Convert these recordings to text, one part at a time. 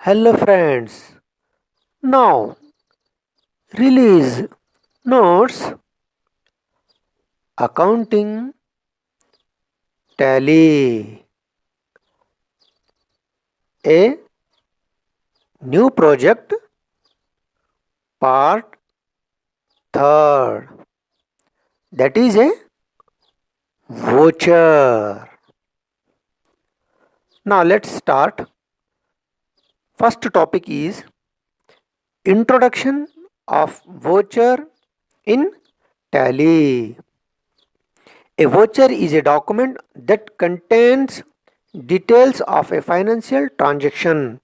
Hello friends. Now release notes accounting tally a new project part third, that is a voucher. Now let's start. First topic is introduction of voucher in tally. A voucher is a document that contains details of a financial transaction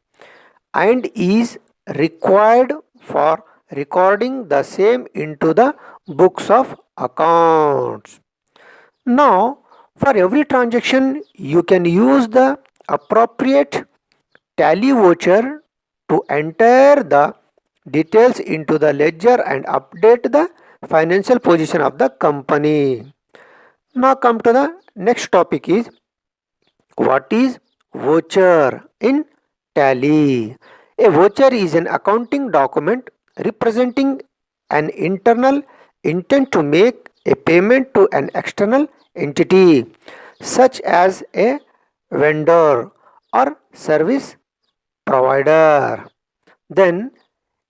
and is required for recording the same into the books of accounts. Now, for every transaction, you can use the appropriate tally voucher to enter the details into the ledger and update the financial position of the company. Now come to the next topic is what is voucher in tally? A voucher is an accounting document representing an internal intent to make a payment to an external entity such as a vendor or service provider. Then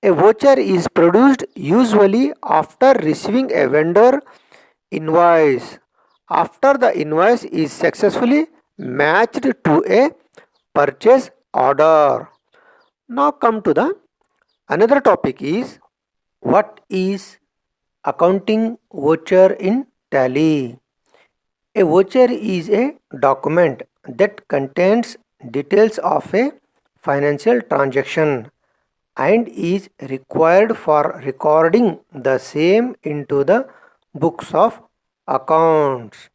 a voucher is produced usually after receiving a vendor invoice after the invoice is successfully matched to a purchase order. Now come to the another topic is what is accounting voucher in tally. A voucher is a document that contains details of a financial transaction and is required for recording the same into the books of accounts.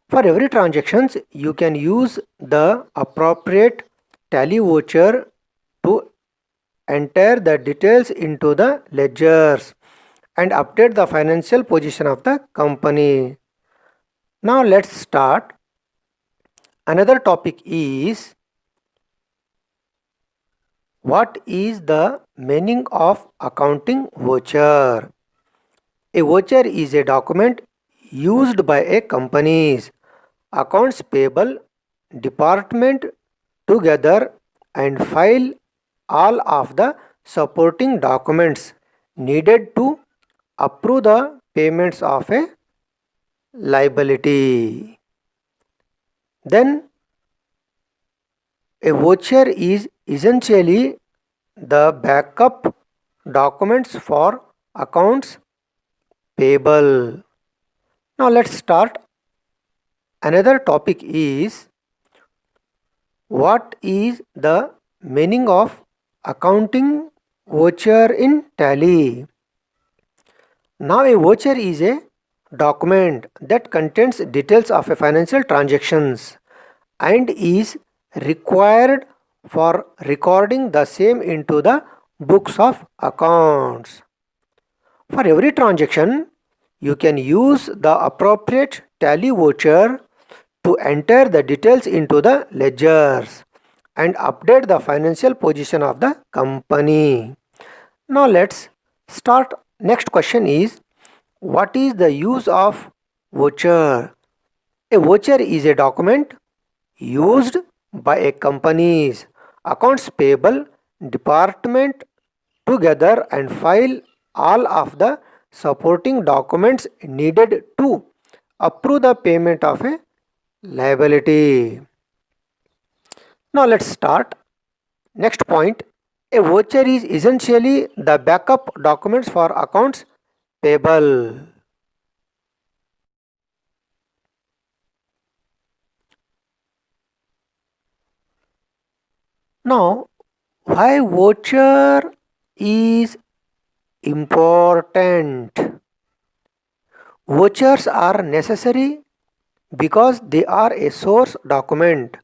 For every transactions, you can use the appropriate tally voucher to enter the details into the ledgers and update the financial position of the company. Now let's start. Another topic is what is the meaning of accounting voucher? A voucher is a document used by a company's accounts payable department to gather and file all of the supporting documents needed to approve the payments of a liability. Then a voucher is essentially the backup documents for accounts payable. Now let's start. Another topic is what is the meaning of accounting voucher in tally? Now a voucher is a document that contains details of a financial transactions and is required for recording the same into the books of accounts. For every transaction, you can use the appropriate tally voucher to enter the details into the ledgers and update the financial position of the company. Now let's start. Next question is what is the use of voucher? A voucher is a document used by a company's accounts payable department to gather and file all of the supporting documents needed to approve the payment of a liability. Now let's start. Next point. A voucher is essentially the backup documents for accounts payable. Now, why voucher is important? Vouchers are necessary because they are a source document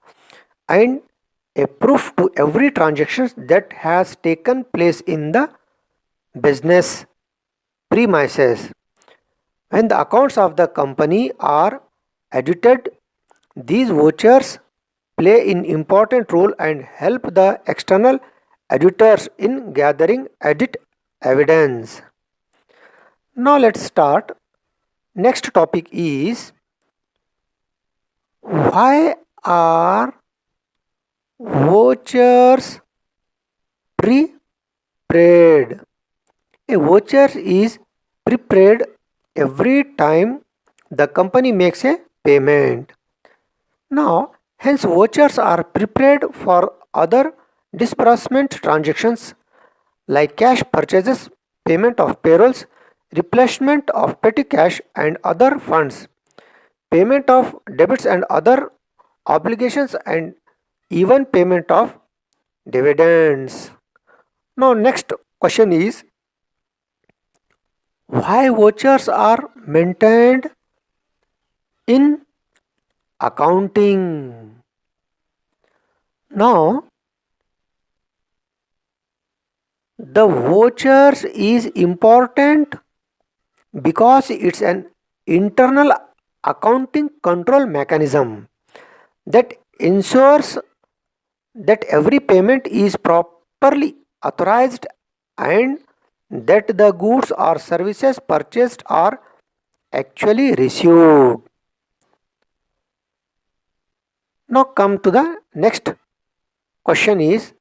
and a proof to every transaction that has taken place in the business premises. When the accounts of the company are audited, these vouchers play an important role and help the external editors in gathering edit evidence. Now let's start. Next topic is why are vouchers prepaid? A voucher is prepaid every time the company makes a payment. Now, hence vouchers are prepared for other disbursement transactions like cash purchases, payment of payrolls, replacement of petty cash and other funds, payment of debits and other obligations, and even payment of dividends. Now, next question is why vouchers are maintained in accounting? Now, the vouchers is important because it's an internal accounting control mechanism that ensures that every payment is properly authorized and that the goods or services purchased are actually received. Now come to the next question is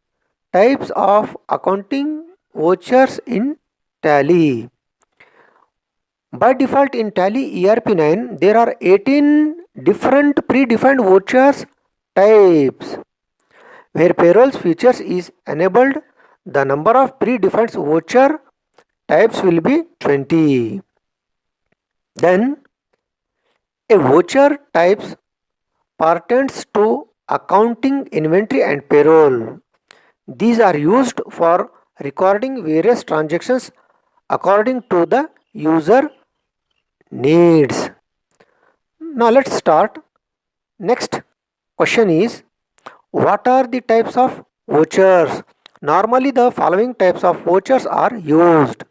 types of accounting vouchers in Tally. By default in Tally ERP9 there are 18 different predefined vouchers types. Where payrolls features is enabled, the number of predefined voucher types will be 20. Then a voucher types pertains to accounting, inventory and payroll. These are used for recording various transactions according to the user needs. Now let's start. Next question is what are the types of vouchers? Normally the following types of vouchers are used.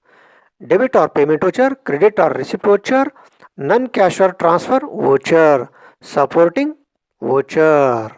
Debit or payment voucher, credit or receipt voucher, non-cash or transfer voucher, supporting voucher.